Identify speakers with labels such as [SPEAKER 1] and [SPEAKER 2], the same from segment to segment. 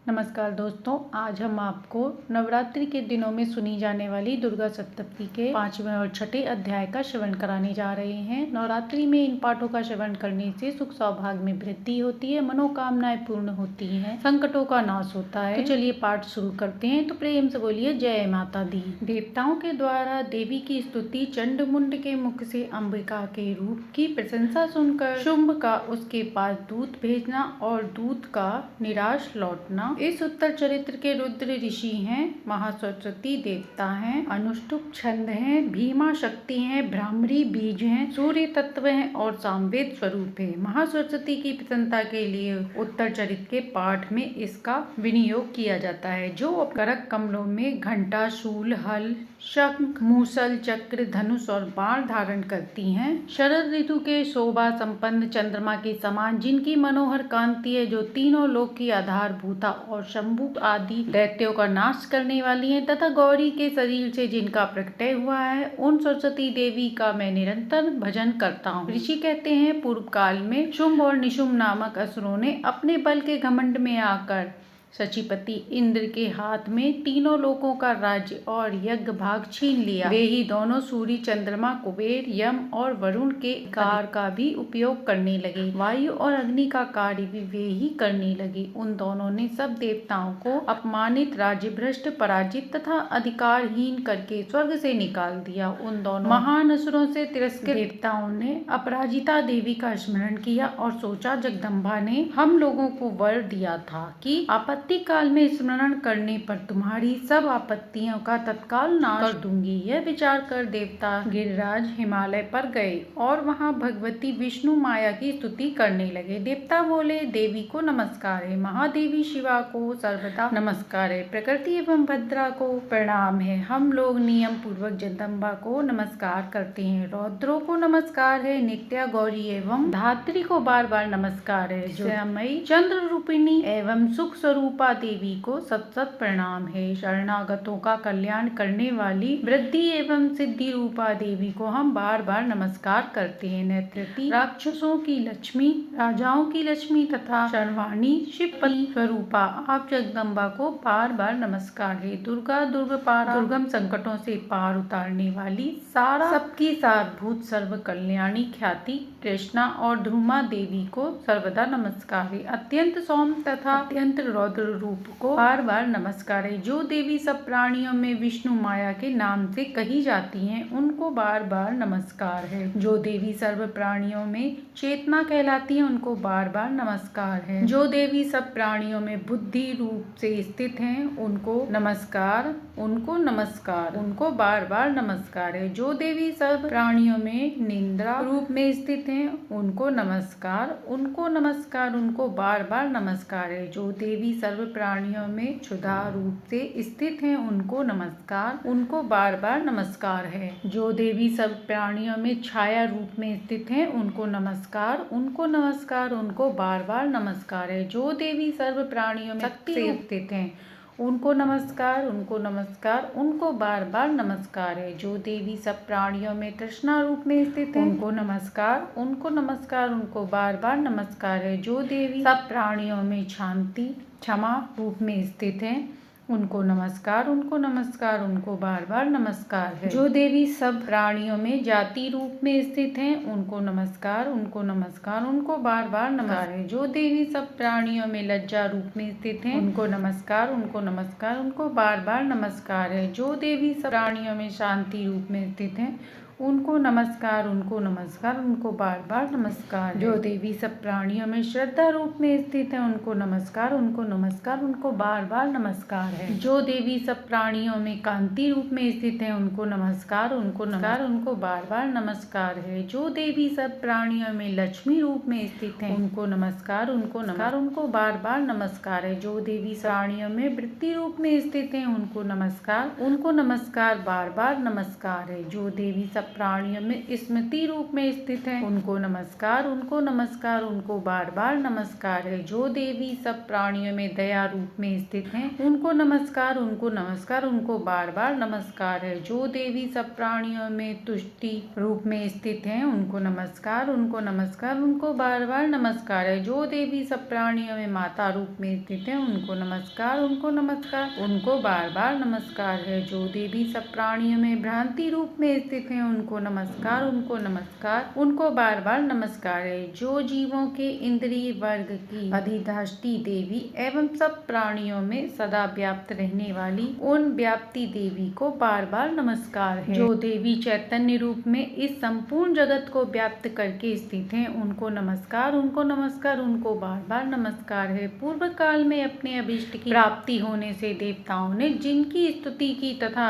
[SPEAKER 1] नमस्कार दोस्तों, आज हम आपको नवरात्रि के दिनों में सुनी जाने वाली दुर्गा सप्तशती के 5वें और छठे अध्याय का श्रवण कराने जा रहे हैं। नवरात्रि में इन पाठों का श्रवण करने से सुख सौभाग्य में वृद्धि होती है, मनोकामनाएं पूर्ण होती हैं, संकटों का नाश होता है। तो चलिए पाठ शुरू करते हैं। तो प्रेम से बोलिए जय माता दी। देवताओं के द्वारा देवी की स्तुति चंड मुंड के मुख से अंबिका के रूप की प्रशंसा सुनकर शुंभ का उसके पास दूत भेजना और दूत का निराश लौटना। इस उत्तर चरित्र के रुद्र ऋषि हैं, महासरस्वती देवता हैं, अनुष्टुप छंद हैं, भीमा शक्ति हैं, भ्रामरी बीज हैं, सूर्य तत्व हैं और सामवेद स्वरूप है। महासरस्वती की प्रसन्नता के लिए उत्तर चरित्र के पाठ में इसका विनियोग किया जाता है, जो करक कमलों में घंटा, शूल, हल, शंख, मूसल, चक्र, धनुष और बाण धारण करती हैं। शरद ऋतु के शोभा संपन्न चंद्रमा के समान जिनकी मनोहर कांति है, जो तीनों लोक की आधारभूता और शंभु आदि दैत्यों का नाश करने वाली हैं, तथा गौरी के शरीर से जिनका प्रकटय हुआ है, उन सरस्वती देवी का मैं निरंतर भजन करता हूँ। ऋषि कहते हैं, पूर्व काल में शुंभ और निशुंभ नामक असुरों ने अपने बल के घमंड में आकर शचीपति इंद्र के हाथ में तीनों लोकों का राज्य और यज्ञ भाग छीन लिया। वे ही दोनों सूर्य, चंद्रमा, कुबेर, यम और वरुण के कार का भी उपयोग करने लगे। वायु और अग्नि का कार्य भी वे ही करने लगे। उन दोनों ने सब देवताओं को अपमानित, राज्य भ्रष्ट, पराजित तथा अधिकारहीन करके स्वर्ग से निकाल दिया। उन दोनों महान असुरों से तिरस्कृत देवताओं ने अपराजिता देवी का स्मरण किया और सोचा, जगदम्बा ने हम लोगों को वर दिया था कि आपत्ति काल में स्मरण करने पर तुम्हारी सब आपत्तियों का तत्काल नाश कर दूंगी। यह विचार कर देवता गिरिराज हिमालय पर गए और वहां भगवती विष्णु माया की स्तुति करने लगे। देवता बोले, देवी को नमस्कार है, महादेवी शिवा को सर्वदा नमस्कार है, प्रकृति एवं भद्रा को प्रणाम है। हम लोग नियम पूर्वक जगदम्बा को नमस्कार करते हैं। रौद्रों को नमस्कार है, नित्या, गौरी एवं धात्री को बार बार नमस्कार है। ज्योतिर्मयी, चंद्र रूपिणी एवं सुख स्वरूप देवी को सत सत प्रणाम है। शरणागतों का कल्याण करने वाली वृद्धि एवं सिद्धि रूपा देवी को हम बार बार नमस्कार करते हैं। नेत्रवती, राक्षसों की लक्ष्मी, राजाओं की लक्ष्मी तथा सर्वाणी शिवपति स्वरूपा आप जगदम्बा को बार बार नमस्कार है। दुर्गा, दुर्गपारा, दुर्गम संकटों से पार उतारने वाली, सारा सबकी सारभूत, सर्व कल्याणी ख्याति कृष्णा और ध्रुमा देवी को सर्वदा नमस्कार है। अत्यंत सौम्य तथा अत्यंत रौद्र रूप को बार बार नमस्कार है। जो देवी सब प्राणियों में विष्णु माया के नाम से कही जाती हैं, उनको बार बार नमस्कार है। जो देवी सर्व प्राणियों में चेतना कहलाती है, उनको बार बार नमस्कार है। जो देवी सब प्राणियों में बुद्धि रूप से स्थित हैं, उनको नमस्कार, उनको नमस्कार, उनको बार बार नमस्कार है। जो देवी सब प्राणियों में निंद्रा रूप में स्थित हैं, उनको नमस्कार, उनको नमस्कार, उनको बार बार नमस्कार है। जो देवी सर्व प्राणियों में क्षुधा रूप से स्थित हैं, उनको नमस्कार, उनको बार बार नमस्कार है। जो देवी सब प्राणियों में छाया रूप में स्थित हैं, उनको नमस्कार, उनको नमस्कार, उनको बार बार नमस्कार है। जो देवी सर्व प्राणियों में शक्ति से स्थित हैं, उनको नमस्कार, उनको नमस्कार, उनको बार बार नमस्कार है। जो देवी सब प्राणियों में तृष्णा रूप में स्थित है, उनको नमस्कार, उनको नमस्कार, उनको बार बार नमस्कार है। जो देवी सब प्राणियों में शांति, क्षमा रूप में स्थित है, उनको नमस्कार, उनको नमस्कार, उनको बार बार नमस्कार है। जो देवी सब प्राणियों में जाति रूप में स्थित हैं, उनको नमस्कार, उनको नमस्कार, उनको बार बार नमस्कार है। जो देवी सब प्राणियों में लज्जा रूप में स्थित हैं, उनको नमस्कार, उनको नमस्कार, उनको बार बार नमस्कार है। जो देवी सब प्राणियों में शांति रूप में स्थित हैं, उनको नमस्कार, उनको नमस्कार, उनको बार बार नमस्कार। जो देवी सब प्राणियों में श्रद्धा रूप में स्थित है, उनको नमस्कार, उनको नमस्कार, उनको बार बार नमस्कार है। जो देवी सब प्राणियों में कांति रूप में स्थित है, उनको नमस्कार, उनको नमस्कार, उनको बार बार नमस्कार है। जो देवी सब प्राणियों में लक्ष्मी रूप में स्थित है, उनको नमस्कार, उनको नमस्कार, उनको बार बार नमस्कार है। जो देवी प्राणियों में वृत्ति रूप में स्थित है, उनको नमस्कार, उनको नमस्कार, बार बार नमस्कार है। जो देवी सब सब प्राणियों में स्मृति रूप में स्थित हैं, उनको नमस्कार, उनको नमस्कार, उनको बार बार नमस्कार है। जो देवी सब प्राणियों में दया रूप में स्थित हैं, उनको नमस्कार, उनको नमस्कार, उनको बार बार नमस्कार है। जो देवी सब प्राणियों में तुष्टि रूप में स्थित हैं, उनको नमस्कार, उनको नमस्कार, उनको बार बार नमस्कार है। जो देवी सब प्राणियों में माता रूप में स्थित हैं, उनको नमस्कार, उनको नमस्कार, उनको बार बार नमस्कार है। जो देवी सब प्राणियों में भ्रांति रूप में स्थित हैं, उनको नमस्कार, उनको नमस्कार, उनको बार बार नमस्कार है। जो जीवों के इंद्रिय वर्ग की अधिष्ठात्री देवी एवं सब प्राणियों में सदा व्याप्त रहने वाली उन व्याप्ति देवी को बार बार नमस्कार है। जो देवी चैतन्य रूप में इस संपूर्ण जगत को व्याप्त करके स्थित हैं, उनको नमस्कार, उनको नमस्कार, उनको बार बार नमस्कार है। पूर्व काल में अपने अभिष्ट की प्राप्ति होने से देवताओं ने जिनकी स्तुति की तथा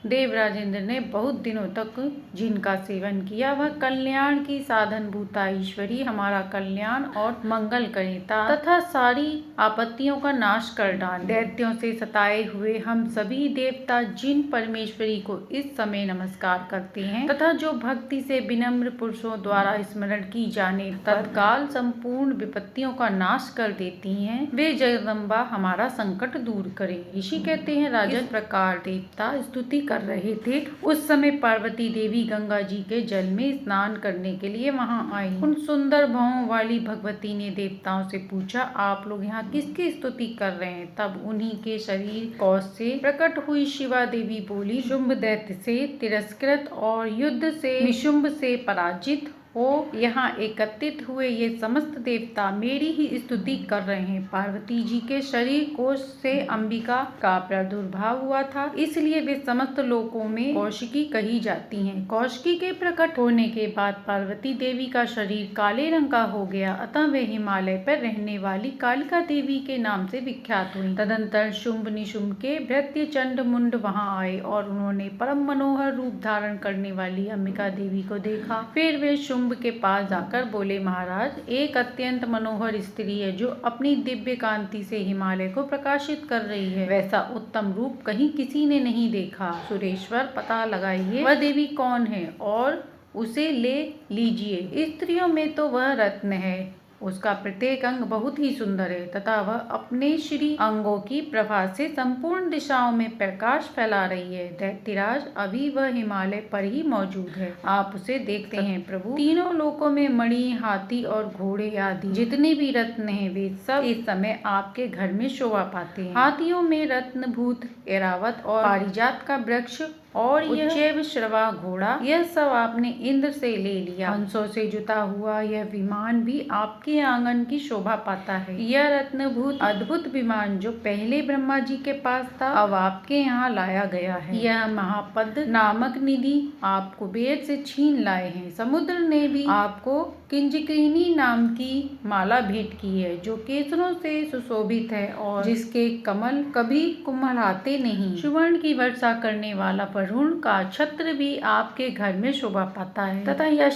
[SPEAKER 1] देवराजेंद्र ने बहुत दिनों तक जिनका सेवन किया, वह कल्याण की साधन भूता ईश्वरी हमारा कल्याण और मंगल करे तथा सारी आपत्तियों का नाश कर डाले। दैत्यों से सताए हुए हम सभी देवता जिन परमेश्वरी को इस समय नमस्कार करते हैं तथा जो भक्ति से विनम्र पुरुषों द्वारा स्मरण की जाने तत्काल संपूर्ण विपत्तियों का नाश कर देती हैं, वे जगदम्बा हमारा संकट दूर करें। ऋषि कहते हैं, राजन प्रकार देवता स्तुति कर रहे थे। उस समय पार्वती देवी गंगा जी के जल में स्नान करने के लिए वहां आई। उन सुंदर भावों वाली भगवती ने देवताओं से पूछा, आप लोग यहाँ किसकी स्तुति कर रहे हैं? तब उन्हीं के शरीर कौश से प्रकट हुई शिवा देवी बोली, शुंभ दैत्य से तिरस्कृत और युद्ध से निशुंभ से पराजित हो यहाँ एकत्रित हुए ये समस्त देवता मेरी ही स्तुति कर रहे हैं। पार्वती जी के शरीर कोश से अंबिका का प्रादुर्भाव हुआ था, इसलिए वे समस्त लोकों में कौशिकी कही जाती हैं। कौशिकी के प्रकट होने के बाद पार्वती देवी का शरीर काले रंग का हो गया, अतः वे हिमालय पर रहने वाली कालिका देवी के नाम से विख्यात हुई। तदंतर शुंभ निशुंभ के भृत्य चंड मुंड वहां आए और उन्होंने परम मनोहर रूप धारण करने वाली अंबिका देवी को देखा। फिर वे शुंभ के पास जाकर बोले, महाराज, एक अत्यंत मनोहर स्त्री है जो अपनी दिव्य कांति से हिमालय को प्रकाशित कर रही है। वैसा उत्तम रूप कहीं किसी ने नहीं देखा। सुरेश्वर, पता लगाइए वह देवी कौन है और उसे ले लीजिए। स्त्रियों में तो वह रत्न है, उसका प्रत्येक अंग बहुत ही सुंदर है तथा वह अपने श्री अंगों की प्रभा से संपूर्ण दिशाओं में प्रकाश फैला रही है। दैत्यराज, अभी वह हिमालय पर ही मौजूद है, आप उसे देखते हैं। प्रभु, तीनों लोकों में मणि, हाथी और घोड़े आदि जितने भी रत्न हैं, वे सब इस समय आपके घर में शोभा पाते हैं। हाथियों में रत्नभूत ऐरावत और पारिजात का वृक्ष और यह श्रवा घोड़ा, यह सब आपने इंद्र से ले लिया। हंसों से जुता हुआ यह विमान भी आपके आंगन की शोभा पाता है। यह रत्नभूत अद्भुत विमान जो पहले ब्रह्मा जी के पास था, अब आपके यहाँ लाया गया है। यह महापद नामक निधि आप कुबेर से छीन लाए हैं। समुद्र ने भी आपको किंजकिनी नाम की माला भेंट की है, जो केसरों से सुशोभित है और जिसके कमल कभी कुम्हलाते नहीं। सुवर्ण की वर्षा करने वाला वरुण का छत्र भी आपके घर में शोभा पाता है तथा यह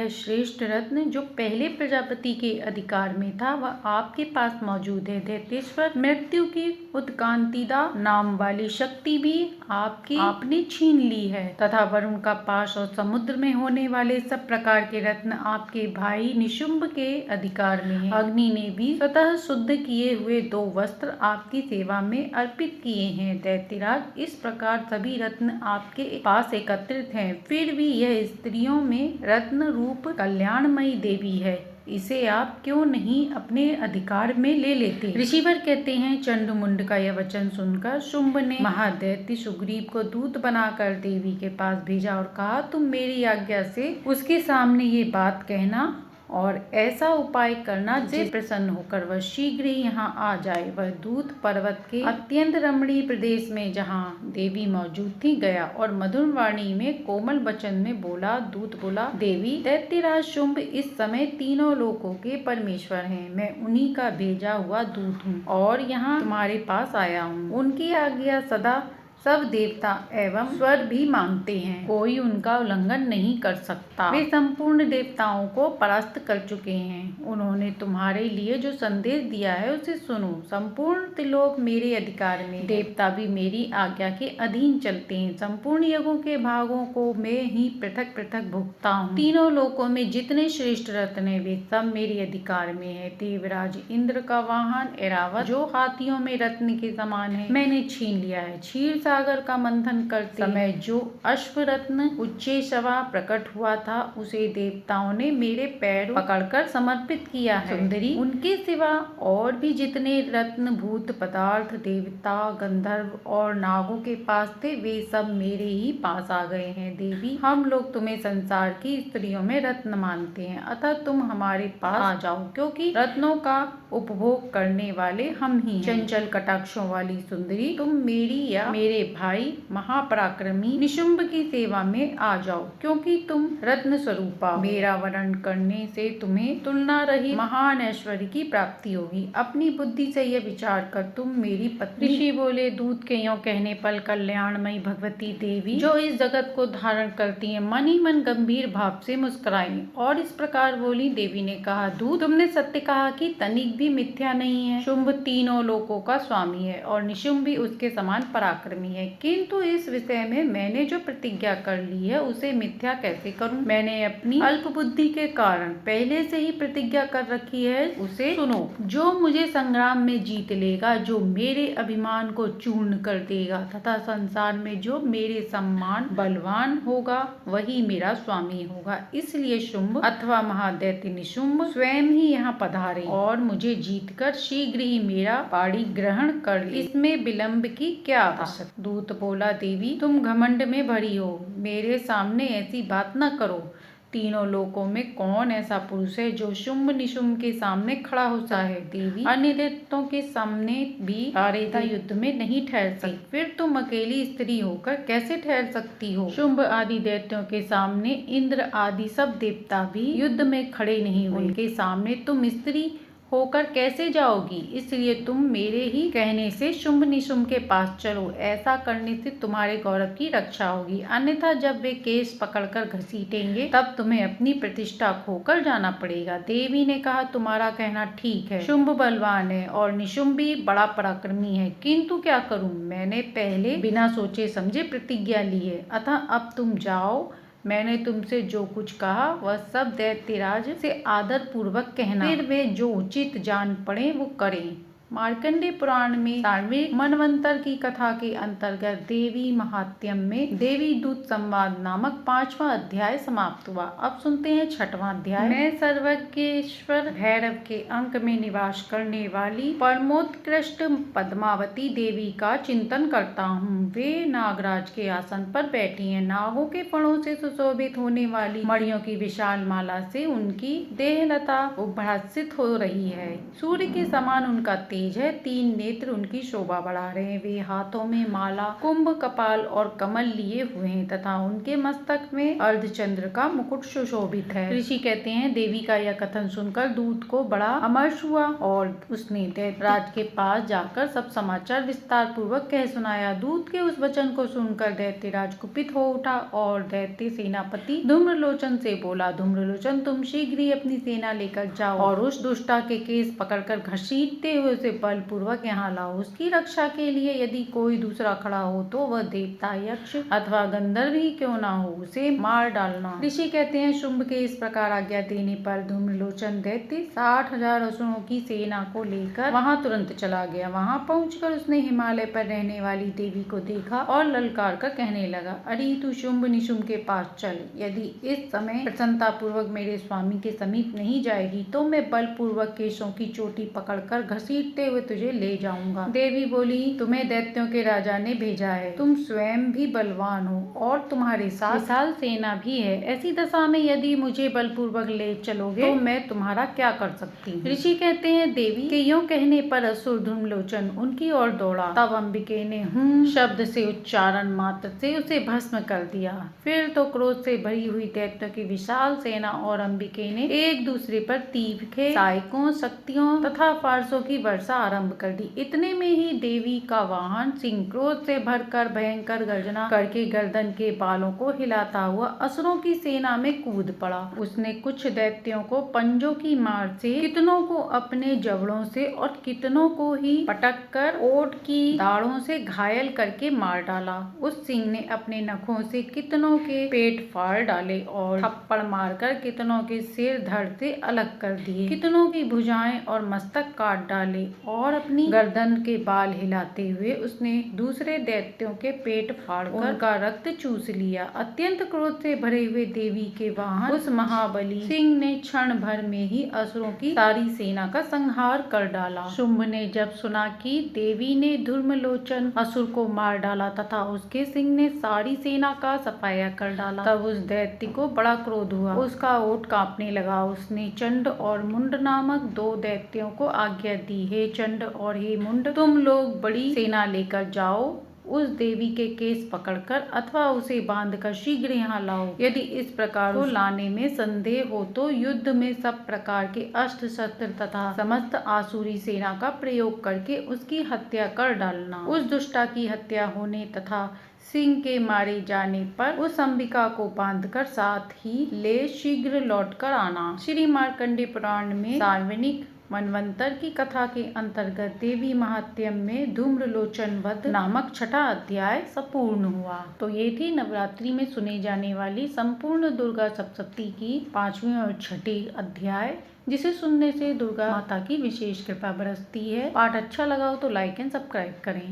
[SPEAKER 1] श्रेष्ठ रत्न जो पहले प्रजापति के अधिकार में था, वह आपके पास मौजूद है। दैत्येश्वर, मृत्यु की उत्कांतिदा नाम वाली शक्ति भी आपने छीन ली है तथा वरुण का पाश और समुद्र में होने वाले सब प्रकार के रत्न आपके भाई निशुंभ के अधिकार में है। अग्नि ने भी स्वतः शुद्ध किए हुए 2 वस्त्र आपकी सेवा में अर्पित किए हैं। दैत्यराज, इस प्रकार सभी रत्न आपके पास एकत्रित हैं, फिर भी यह स्त्रियों में रत्न रूप कल्याणमयी देवी है, इसे आप क्यों नहीं अपने अधिकार में ले लेते? ऋषिवर कहते हैं, चंडमुंड का यह वचन सुनकर शुंभ ने महादैत्य सुग्रीव को दूत बनाकर देवी के पास भेजा और कहा, तुम मेरी आज्ञा से उसके सामने ये बात कहना और ऐसा उपाय करना जिससे प्रसन्न होकर वह शीघ्र ही यहाँ आ जाए। वह दूत पर्वत के अत्यंत रमणीय प्रदेश में जहाँ देवी मौजूद थी गया और मधुर वाणी में कोमल वचन में बोला। दूत बोला, देवी, दैत्यराज शुंभ इस समय तीनों लोकों के परमेश्वर हैं। मैं उन्हीं का भेजा हुआ दूत हूँ और यहाँ तुम्हारे पास आया हूँ। उनकी आज्ञा सदा सब देवता एवं स्वर भी मानते हैं, कोई उनका उल्लंघन नहीं कर सकता। वे संपूर्ण देवताओं को परास्त कर चुके हैं। उन्होंने तुम्हारे लिए जो संदेश दिया है उसे सुनो। संपूर्ण त्रिलोक मेरे अधिकार में, देवता भी मेरी आज्ञा के अधीन चलते हैं। संपूर्ण यज्ञों के भागों को मैं ही पृथक पृथक भुगता हूँ। तीनों लोकों में जितने श्रेष्ठ रत्न है वे सब मेरे अधिकार में है। देवराज इंद्र का वाहन ऐरावत, जो हाथियों में रत्न के समान है, मैंने छीन लिया है। क्षीर सागर का मंथन करते समय जो अश्व रत्न उच्चैःशवा प्रकट हुआ था, उसे देवताओं ने मेरे पैर पकड़कर समर्पित किया है। सुंदरी, उनके सिवा और भी जितने रत्न भूत पदार्थ देवता, गंधर्व और नागों के पास थे, वे सब मेरे ही पास आ गए हैं। देवी, हम लोग तुम्हें संसार की स्त्रियों में रत्न मानते हैं, अतः तुम हमारे पास आ जाओ, क्योंकि रत्नों का उपभोग करने वाले हम ही हैं। चंचल कटाक्षों वाली सुंदरी, तुम मेरी या मेरे भाई महापराक्रमी निशुंभ की सेवा में आ जाओ, क्योंकि तुम रत्न स्वरूपा हो। मेरा वरण करने से तुम्हें तुलना रहित महान ऐश्वर्य की प्राप्ति होगी। अपनी बुद्धि से यह विचार कर तुम मेरी पत्नी। ऋषि बोले, दूत के यों कहने पर कल्याणमयी भगवती देवी, जो इस जगत को धारण करती है, मन ही मन गंभीर भाव से मुस्कुराई और इस प्रकार बोली। देवी ने कहा, दूत, तुमने सत्य कहा कि तनिक भी मिथ्या नहीं है। शुंभ तीनों लोकों का स्वामी है और निशुंभ भी उसके समान पराक्रमी है, किंतु इस विषय में मैंने जो प्रतिज्ञा कर ली है उसे मिथ्या कैसे करूं? मैंने अपनी अल्प बुद्धि के कारण पहले से ही प्रतिज्ञा कर रखी है, उसे सुनो। जो मुझे संग्राम में जीत लेगा, जो मेरे अभिमान को चूर्ण कर देगा तथा संसार में जो मेरे सम्मान बलवान होगा, वही मेरा स्वामी होगा। इसलिए शुंभ अथवा महादैत्य निशुंभ स्वयं ही यहाँ पधारे और मुझे जीतकर शीघ्र ही मेरा पाणी ग्रहण कर ले। इसमें विलंब की क्या आवश्यकता? दूत बोला, देवी, तुम घमंड में भरी हो, मेरे सामने ऐसी बात न करो। तीनों लोकों में कौन ऐसा पुरुष है जो शुंभ निशुंभ के सामने खड़ा होता है? देवी, अन्य दैत्यों के सामने भी सारे युद्ध में नहीं ठहर सकती, फिर तुम अकेली स्त्री होकर कैसे ठहर सकती हो? शुंभ आदि दैत्यों के सामने इंद्र आदि सब देवता भी युद्ध में खड़े नहीं हुए, उनके सामने तुम स्त्री होकर कैसे जाओगी? इसलिए तुम मेरे ही कहने से शुंभ निशुंभ के पास चलो, ऐसा करने से तुम्हारे गौरव की रक्षा होगी, अन्यथा जब वे केस पकड़कर घसीटेंगे तब तुम्हें अपनी प्रतिष्ठा खोकर जाना पड़ेगा। देवी ने कहा, तुम्हारा कहना ठीक है, शुंभ बलवान है और निशुंभ भी बड़ा पराक्रमी है, किंतु क्या करूं? मैंने पहले बिना सोचे समझे प्रतिज्ञा ली है, अतः अब तुम जाओ। मैंने तुमसे जो कुछ कहा वह सब दैत्यराज से आदर पूर्वक कहना, फिर वे जो उचित जान पड़े वो करें। मार्कंडेय पुराण में सार्वरिक मनवंतर की कथा के अंतर्गत देवी महात्म्यम में देवी दूत संवाद नामक 5वां अध्याय समाप्त हुआ। अब सुनते हैं 6वां अध्याय। मैं सर्वज्ञेश्वर भैरव के अंक में निवास करने वाली परमोत्कृष्ट पद्मावती देवी का चिंतन करता हूँ। वे नागराज के आसन पर बैठी हैं। नागों के फणों से सुशोभित होने वाली मणियों की विशाल माला से उनकी देहलता उद्भासित हो रही है। सूर्य के समान उनका तेज है, 3 नेत्र उनकी शोभा बढ़ा रहे हैं। वे हाथों में माला, कुंभ, कपाल और कमल लिए हुए हैं तथा उनके मस्तक में अर्धचंद्र का मुकुट सुशोभित है। ऋषि कहते हैं, देवी का यह कथन सुनकर दूत को बड़ा अमर्ष हुआ और उसने दैत्यराज के पास जाकर सब समाचार विस्तार पूर्वक कह सुनाया। दूत के उस वचन को सुनकर दैत्यराज कुपित हो उठा और दैत्य सेनापति धूम्रलोचन से बोला, धूम्रलोचन, तुम शीघ्र ही अपनी सेना लेकर जाओ और उस दुष्टा के केस पकड़कर घसीटते हुए उसे बलपूर्वक यहाँ लाओ। उसकी रक्षा के लिए यदि कोई दूसरा खड़ा हो तो वह देवता, यक्ष अथवा गंधर्व ही क्यों ना हो, उसे मार डालना। ऋषि कहते हैं, शुंभ के इस प्रकार आज्ञा देने पर धूम्रलोचन दैत्य 60,000 असुरों की सेना को लेकर वहाँ तुरंत चला गया। वहाँ पहुंचकर उसने हिमालय पर रहने वाली देवी को देखा और ललकार कर कहने लगा, अरे तू शुंभ निशुंभ के पास चल। यदि इस समय प्रसन्नता पूर्वक मेरे स्वामी के समीप नहीं जाएगी तो मैं बलपूर्वक केशों की चोटी पकड़कर घसीटते हुए तुझे ले जाऊंगा। देवी बोली, तुम्हें दैत्यों के राजा ने भेजा है, तुम स्वयं भी बलवान हो और तुम्हारे साथ विशाल सेना भी है। ऐसी दशा में यदि मुझे बलपूर्वक ले चलोगे तो मैं तुम्हारा क्या कर सकती हूँ? ऋषि कहते हैं, देवी के यूं कहने पर असुर धूम्रलोचन उनकी ओर दौड़ा। तब अंबिके ने हूं शब्द से उच्चारण मात्र से उसे भस्म कर दिया। फिर तो क्रोध से भरी हुई दैत्यों की विशाल सेना और अंबिके ने एक दूसरे पर तीव्र सायकों, शक्तियों तथा फारसों की वर्षा वर्षा आरंभ कर दी। इतने में ही देवी का वाहन सिंह क्रोध से भरकर भयंकर गर्जना करके गर्दन के बालों को हिलाता हुआ असुरों की सेना में कूद पड़ा। उसने कुछ दैत्यों को पंजों की मार से, कितनों को अपने जबड़ों से और कितनों को ही पटक कर ओट की दाढ़ों से घायल करके मार डाला। उस सिंह ने अपने नखों से कितनों के पेट फाड़ डाले और थप्पड़ मारकर कितनों के सिर धड़ से अलग कर दिए। कितनों की भुजाएं और मस्तक काट डाले और अपनी गर्दन के बाल हिलाते हुए उसने दूसरे दैत्यों के पेट फाड़कर उनका रक्त चूस लिया। अत्यंत क्रोध से भरे हुए देवी के वाहन उस महाबली सिंह ने क्षण भर में ही असुरों की सारी सेना का संहार कर डाला। शुंभ ने जब सुना कि देवी ने धूम्रलोचन असुर को मार डाला तथा उसके सिंह ने सारी सेना का सफाया कर डाला, तब उस दैत्य को बड़ा क्रोध हुआ। उसका ओठ कांपने लगा। उसने चंड और मुंड नामक दो दैत्यों को आज्ञा दी, हे चंड और हे मुंड, तुम लोग बड़ी सेना लेकर जाओ, उस देवी के केस पकड़कर अथवा उसे बांधकर शीघ्र यहाँ लाओ। यदि इस प्रकार को लाने में संदेह हो तो युद्ध में सब प्रकार के अस्त्र शस्त्र तथा समस्त आसुरी सेना का प्रयोग करके उसकी हत्या कर डालना। उस दुष्टा की हत्या होने तथा सिंह के मारे जाने पर उस अंबिका को बांधकर साथ ही ले शीघ्र लौटकर आना। श्री मार्कंडेय पुराण में सार्वजनिक मनवंतर की कथा के अंतर्गत देवी महात्म्य में धूम्रलोचन वध नामक छठा अध्याय संपूर्ण हुआ। तो ये थी नवरात्रि में सुनी जाने वाली संपूर्ण दुर्गा सप्तशती की 5वीं और छठी अध्याय, जिसे सुनने से दुर्गा माता की विशेष कृपा बरसती है। पाठ अच्छा लगा हो तो लाइक एंड सब्सक्राइब करें।